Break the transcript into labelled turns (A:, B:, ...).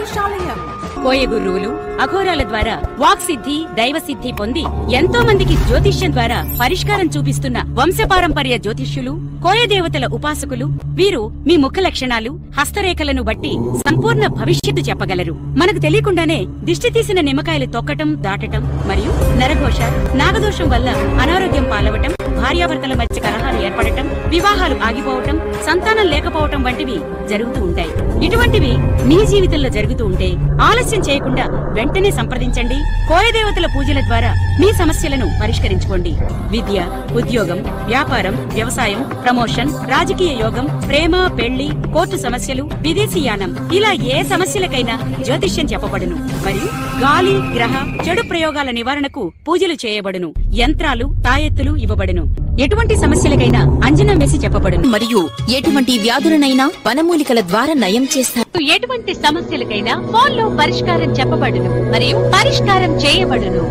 A: జ్యోతిషాలయం.
B: కోయ గురువులు అఘోరాల ద్వారా వాక్ సిద్ధి దైవ సిద్ధి పొంది ఎంతో మందికి జ్యోతిష్యం ద్వారా పరిష్కారం చూపిస్తున్న వంశపారంపర్య జ్యోతిష్యులు కోయ దేవతల ఉపాసకులు వీరు మీ ముఖ లక్షణాలు హస్తరేఖలను బట్టి సంపూర్ణ భవిష్యత్తు చెప్పగలరు. మనకు తెలియకుండానే దిష్టి తీసిన నిమ్మకాయలు తొక్కటం దాటటం మరియు నరఘోష నాగదోషం వల్ల అనారోగ్యం పాలవటం భార్యాభర్తల మధ్య కలహాలు ఏర్పడటం వివాహాలు ఆగిపోవటం సంతానం లేకపోవటం వంటివి జరుగుతూ ఉంటాయి. ఇటువంటివి మీ జీవితంలో జరుగుతూ ఉంటే ఆలస్యం చేయకుండా వెంటనే సంప్రదించండి. కోయదేవతల పూజల ద్వారా మీ సమస్యలను పరిష్కరించుకోండి. విద్య, ఉద్యోగం, వ్యాపారం, వ్యవసాయం, ప్రమోషన్, రాజకీయ యోగం, ప్రేమ, పెళ్లి, కోర్టు సమస్యలు, విదేశీయానం ఇలా ఏ సమస్యలకైనా జ్యోతిష్యం చెప్పబడును. మరియు గాలి గ్రహ చెడు ప్రయోగాల నివారణకు పూజలు చేయబడును. యంత్రాలు తాయెత్తులు ఇవ్వబడును. ఎటువంటి సమస్యలకైనా అంజనం వేసి చెప్పబడును.
C: మరియు ఎటువంటి వ్యాధులనైనా వనమూలికల ద్వారా నయం చేస్తారు.
B: ఎటువంటి సమస్యలకైనా ఫోన్లో పరిష్కారం చెప్పబడును మరియు పరిష్కారం చేయబడును.